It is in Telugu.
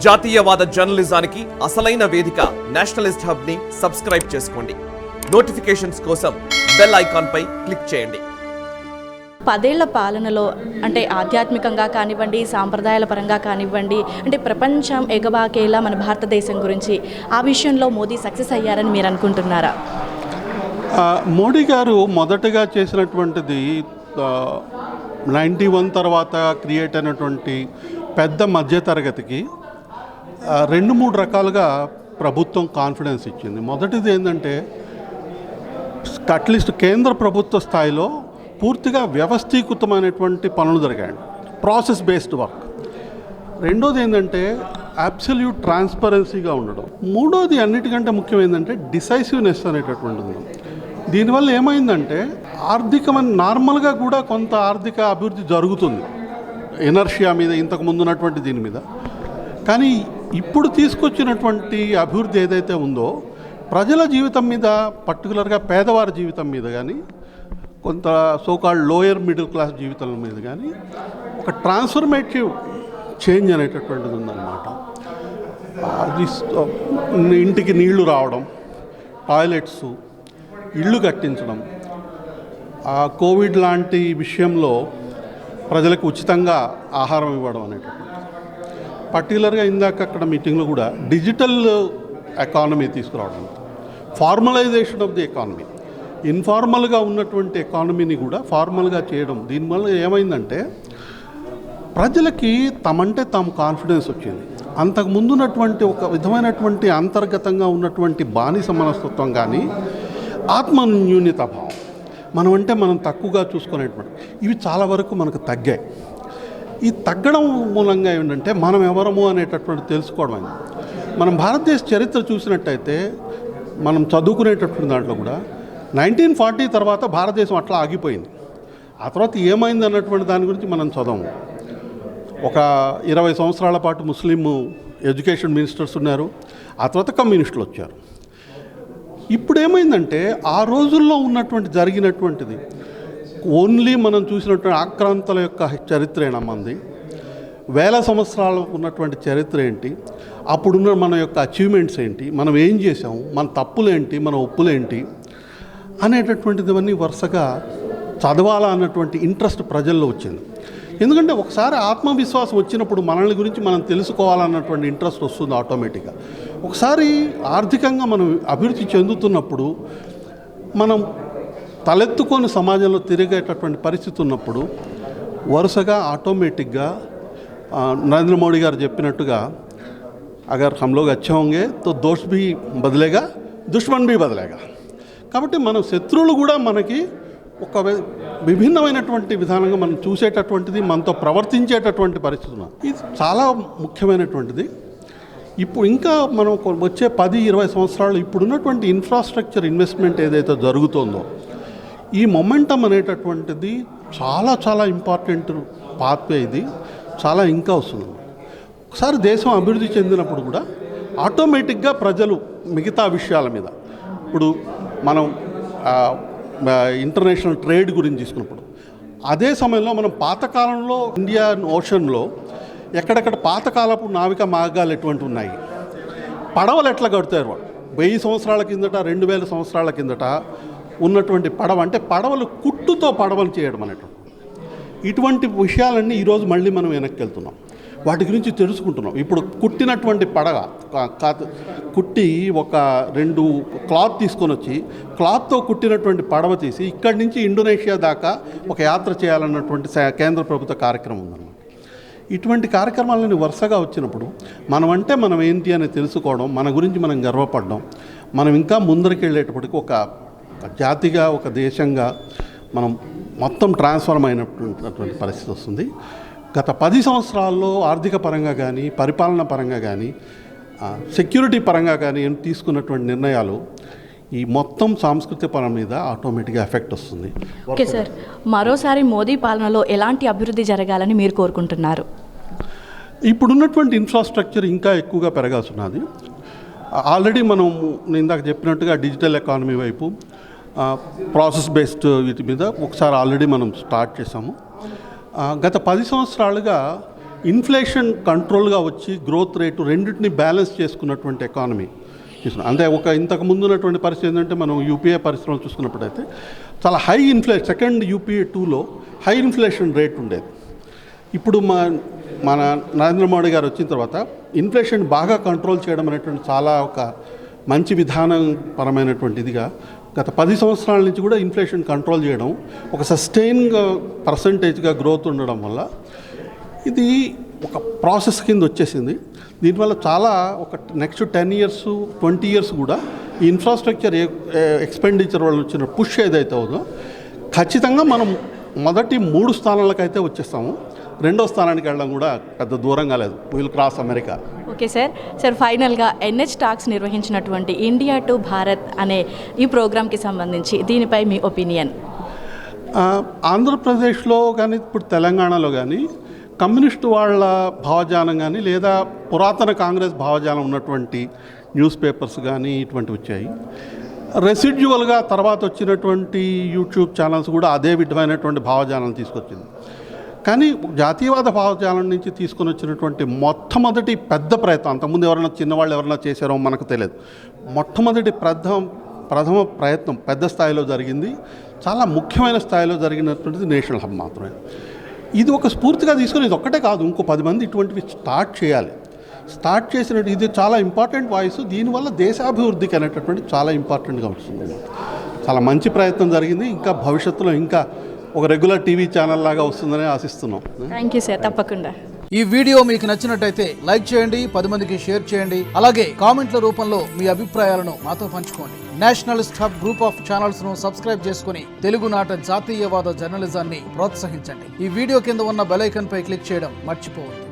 జాతీయవాద జర్నలిజానికి అసలైన వేదిక నేషనలిస్ట్ హబ్ ని సబ్స్క్రైబ్ చేసుకోండి. నోటిఫికేషన్స్ కోసం బెల్ ఐకాన్ పై క్లిక్ చేయండి. 10 ఏళ్ల పాలనలో అంటే ఆధ్యాత్మికంగా కానివ్వండి, సాంప్రదాయాల పరంగా కానివ్వండి, అంటే ప్రపంచం ఎగబాకేలా మన భారతదేశం గురించి ఆ విషయంలో మోదీ సక్సెస్ అయ్యారని మీరు అనుకుంటున్నారా? మోడీ గారు మొదటగా చేసినటువంటిది 91 తర్వాత క్రియేట్ అయినటువంటి పెద్ద మధ్యతరగతికి 2-3 రకాలుగా ప్రభుత్వం కాన్ఫిడెన్స్ ఇచ్చింది. మొదటిది ఏంటంటే అట్లీస్ట్ కేంద్ర ప్రభుత్వ స్థాయిలో పూర్తిగా వ్యవస్థీకృతమైనటువంటి పనులు జరిగాయి, ప్రాసెస్ బేస్డ్ వర్క్. రెండోది ఏంటంటే అబ్సల్యూట్ ట్రాన్స్పరెన్సీగా ఉండడం. మూడోది అన్నిటికంటే ముఖ్యమైందంటే డిసైసివ్నెస్ అనేటటువంటిది. దీనివల్ల ఏమైందంటే ఆర్థికమైన నార్మల్గా కూడా కొంత ఆర్థిక అభివృద్ధి జరుగుతుంది ఎనర్షియా మీద, ఇంతకు ముందు ఉన్నటువంటి దీని మీద. కానీ ఇప్పుడు తీసుకొచ్చినటువంటి అభివృద్ధి ఏదైతే ఉందో ప్రజల జీవితం మీద, పర్టికులర్గా పేదవారి జీవితం మీద కానీ, కొంత సోకాల్డ్ లోయర్ మిడిల్ క్లాస్ జీవితం మీద కానీ ఒక ట్రాన్స్ఫర్మేటివ్ చేంజ్ అనేటటువంటిది ఉందన్నమాట. అది ఇంటికి నీళ్లు రావడం, టాయిలెట్స్, ఇళ్ళు కట్టించడం, కోవిడ్ లాంటి విషయంలో ప్రజలకు ఉచితంగా ఆహారం ఇవ్వడం అనేటటువంటి, పర్టికులర్గా ఇందాక అక్కడ మీటింగ్లో కూడా డిజిటల్ ఎకానమీ తీసుకురావడం, ఫార్మలైజేషన్ ఆఫ్ ది ఎకానమీ, ఇన్ఫార్మల్గా ఉన్నటువంటి ఎకానమీని కూడా ఫార్మల్గా చేయడం. దీనివల్ల ఏమైందంటే ప్రజలకి తమంటే తాము కాన్ఫిడెన్స్ వచ్చింది. అంతకుముందు ఉన్నటువంటి ఒక విధమైనటువంటి అంతర్గతంగా ఉన్నటువంటి బానిస మనస్తత్వం కానీ, ఆత్మన్యూన్యత భావం, మనమంటే మనం తక్కువగా చూసుకునేటువంటి, ఇవి చాలా వరకు మనకు తగ్గాయి. ఈ తగ్గడం మూలంగా ఏంటంటే మనం ఎవరము అనేటటువంటి తెలుసుకోవడం అయింది. మనం భారతదేశ చరిత్ర చూసినట్టయితే మనం చదువుకునేటటువంటి దాంట్లో కూడా 1940 తర్వాత భారతదేశం అట్లా ఆగిపోయింది. ఆ తర్వాత ఏమైంది అన్నటువంటి దాని గురించి మనం చదవము. ఒక 20 సంవత్సరాల పాటు ముస్లిం ఎడ్యుకేషన్ మినిస్టర్స్ ఉన్నారు, ఆ తర్వాత కమ్యూనిస్టులు వచ్చారు. ఇప్పుడు ఏమైందంటే ఆ రోజుల్లో ఉన్నటువంటి జరిగినటువంటిది ఓన్లీ మనం చూసినటువంటి ఆక్రాంతల యొక్క చరిత్రేనా మంది, వేల సంవత్సరాలు ఉన్నటువంటి చరిత్ర ఏంటి, అప్పుడున్న మన యొక్క అచీవ్మెంట్స్ ఏంటి, మనం ఏం చేసాము, మన తప్పులేంటి, మన ఒప్పులేంటి అనేటటువంటిదివన్నీ వరుసగా చదవాలా అన్నటువంటి ఇంట్రెస్ట్ ప్రజల్లో వచ్చింది. ఎందుకంటే ఒకసారి ఆత్మవిశ్వాసం వచ్చినప్పుడు మనల్ని గురించి మనం తెలుసుకోవాలన్నటువంటి ఇంట్రెస్ట్ వస్తుంది ఆటోమేటిక్గా. ఒకసారి ఆర్థికంగా మనం అభివృద్ధి చెందుతున్నప్పుడు, మనం తలెత్తుకొని సమాజంలో తిరిగేటటువంటి పరిస్థితి ఉన్నప్పుడు వరుసగా ఆటోమేటిక్గా నరేంద్ర మోడీ గారు చెప్పినట్టుగా అగర్ హమ్ లోగ్ అచ్చే హోంగే తో దోస్త్ భీ బదలేగా, దుష్మన్ భీ బదలేగా. కాబట్టి మన శత్రువులు కూడా మనకి ఒక విభిన్నమైనటువంటి విధానంగా మనం చూసేటటువంటిది, మనతో ప్రవర్తించేటటువంటి పరిస్థితి ఉన్నది. ఇది చాలా ముఖ్యమైనటువంటిది. ఇప్పుడు ఇంకా మనం వచ్చే 10-20 సంవత్సరాలు ఇప్పుడున్నటువంటి ఇన్ఫ్రాస్ట్రక్చర్ ఇన్వెస్ట్మెంట్ ఏదైతే జరుగుతుందో, ఈ మొమెంటమ్ అనేటటువంటిది చాలా చాలా ఇంపార్టెంట్ పాత్వే. ఇది చాలా ఇంకా వస్తుంది. ఒకసారి దేశం అభివృద్ధి చెందినప్పుడు కూడా ఆటోమేటిక్గా ప్రజలు మిగతా విషయాల మీద, ఇప్పుడు మనం ఇంటర్నేషనల్ ట్రేడ్ గురించి తీసుకున్నప్పుడు, అదే సమయంలో మనం పాతకాలంలో ఇండియన్ ఓషన్లో ఎక్కడెక్కడ పాతకాలపు నావికా మార్గాలు ఎటువంటి ఉన్నాయి, పడవలు ఎట్లా కడతారు, 1000 సంవత్సరాల కిందట, 2000 సంవత్సరాల కిందట ఉన్నటువంటి పడవ, అంటే పడవలు కుట్టుతో పడవలు చేయడం అనేటువంటి, ఇటువంటి విషయాలన్నీ ఈరోజు మళ్ళీ మనం వెనక్కి వెళ్తున్నాం, వాటి గురించి తెలుసుకుంటున్నాం. ఇప్పుడు కుట్టినటువంటి పడవ కుట్టి ఒక 2 క్లాత్ తీసుకొని వచ్చి క్లాత్తో కుట్టినటువంటి పడవ తీసి ఇక్కడి నుంచి ఇండోనేషియా దాకా ఒక యాత్ర చేయాలన్నటువంటి కేంద్ర ప్రభుత్వ కార్యక్రమం ఉందన్నమాట. ఇటువంటి కార్యక్రమాలని వరుసగా వచ్చినప్పుడు మనం ఏంటి అని తెలుసుకోవడం, మన గురించి మనం గర్వపడడం, మనం ఇంకా ముందరికి వెళ్ళేటప్పటికి ఒక జాతిగా, ఒక దేశంగా మనం మొత్తం ట్రాన్స్ఫార్మ్ అయినటువంటి పరిస్థితి వస్తుంది. గత 10 సంవత్సరాల్లో ఆర్థిక పరంగా కానీ, పరిపాలన పరంగా కానీ, సెక్యూరిటీ పరంగా కానీ తీసుకున్నటువంటి నిర్ణయాలు ఈ మొత్తం సాంస్కృతిక పరం మీద ఆటోమేటిక్గా ఎఫెక్ట్ వస్తుంది. ఓకే సార్, మరోసారి మోదీ పాలనలో ఎలాంటి అభివృద్ధి జరగాలని మీరు కోరుకుంటున్నారు? ఇప్పుడున్నటువంటి ఇన్ఫ్రాస్ట్రక్చర్ ఇంకా ఎక్కువగా పెరగాల్సి ఉన్నది. ఆల్రెడీ మనం ఇందాక చెప్పినట్టుగా డిజిటల్ ఎకానమీ వైపు, ప్రాసెస్ బేస్డ్ వీటి మీద ఒకసారి ఆల్రెడీ మనం స్టార్ట్ చేసాము. గత 10 సంవత్సరాలుగా ఇన్ఫ్లేషన్ కంట్రోల్గా వచ్చి గ్రోత్ రేటు రెండింటిని బ్యాలెన్స్ చేసుకున్నటువంటి ఎకానమీ తీసుకున్నాం. అంటే ఇంతకు ముందు ఉన్నటువంటి పరిస్థితి ఏంటంటే మనం యూపీఏ పరిశ్రమలు చూసుకున్నప్పుడైతే చాలా హై ఇన్ఫ్లేషన్, సెకండ్ యూపీఏ 2లో హై ఇన్ఫ్లేషన్ రేట్ ఉండేది. ఇప్పుడు మన నరేంద్ర మోడీ గారు వచ్చిన తర్వాత ఇన్ఫ్లేషన్ బాగా కంట్రోల్ చేయడం అనేటువంటి చాలా ఒక మంచి విధానం పరమైనటువంటిదిగా గత 10 సంవత్సరాల నుంచి కూడా ఇన్ఫ్లేషన్ కంట్రోల్ చేయడం, ఒక సస్టైన్గా పర్సంటేజ్గా గ్రోత్ ఉండడం వల్ల ఇది ఒక ప్రాసెస్ కింద వచ్చేసింది. దీనివల్ల చాలా ఒక నెక్స్ట్ 10 years 20 years కూడా ఈ ఇన్ఫ్రాస్ట్రక్చర్ ఎక్స్పెండిచర్ వల్ల వచ్చిన పుష్ ఏదైతే ఉందో ఖచ్చితంగా మనం మొదటి 3 స్థానాలకైతే వచ్చేస్తాము. 2వ స్థానానికి వెళ్ళడం కూడా పెద్ద దూరంగా లేదు. Will cross America. Okay sir ఫైనల్గా NH టాక్స్ నిర్వహించినటువంటి ఇండియా టు భారత్ అనే ఈ ప్రోగ్రామ్కి సంబంధించి దీనిపై మీ ఒపీనియన్? ఆంధ్రప్రదేశ్లో కానీ ఇప్పుడు తెలంగాణలో కానీ కమ్యూనిస్టు వాళ్ళ భావజాలం కానీ లేదా పురాతన కాంగ్రెస్ భావజాలం ఉన్నటువంటి న్యూస్ పేపర్స్ కానీ ఇటువంటివి వచ్చాయి. రెసిడ్యువల్గా తర్వాత వచ్చినటువంటి యూట్యూబ్ ఛానల్స్ కూడా అదే విధమైనటువంటి భావజాలం తీసుకొచ్చింది. కానీ జాతీయవాద భావజాలం నుంచి తీసుకొని వచ్చినటువంటి మొట్టమొదటి పెద్ద ప్రయత్నం, అంతకుముందు చిన్నవాళ్ళు ఎవరైనా చేశారో మనకు తెలియదు, మొట్టమొదటి ప్రథమ ప్రయత్నం పెద్ద స్థాయిలో జరిగింది, చాలా ముఖ్యమైన స్థాయిలో జరిగినటువంటిది నేషనల్ హబ్ మాత్రమే. ఇది ఒక స్ఫూర్తిగా తీసుకొని ఇది ఒక్కటే కాదు, ఇంకో 10 మంది ఇటువంటివి స్టార్ట్ చేయాలి. స్టార్ట్ చేసినట్టు ఇది చాలా ఇంపార్టెంట్ వాయిస్. దీనివల్ల దేశాభివృద్ధికి అనేటటువంటి చాలా ఇంపార్టెంట్గా వస్తుంది. చాలా మంచి ప్రయత్నం జరిగింది. ఇంకా భవిష్యత్తులో ఇంకా ఒక రెగ్యులర్ టీవీ ఛానల్ లాగా వస్తుందని ఆశిస్తున్నాం. థ్యాంక్ యూ సార్, తప్పకుండా. ఈ వీడియో మీకు నచ్చినట్టయితే లైక్ చేయండి, 10 మందికి షేర్ చేయండి. అలాగే కామెంట్ల రూపంలో మీ అభిప్రాయాలను మాతో పంచుకోండి. Nationalist hub group of channels ను సబ్స్క్రైబ్ చేసుకుని తెలుగునాట జాతీయవాద జర్నలిజాన్ని ప్రోత్సహించండి. ఈ వీడియో కింద ఉన్న బెల్ ఐకాన్ పై క్లిక్ చేయడం మర్చిపోవద్దు.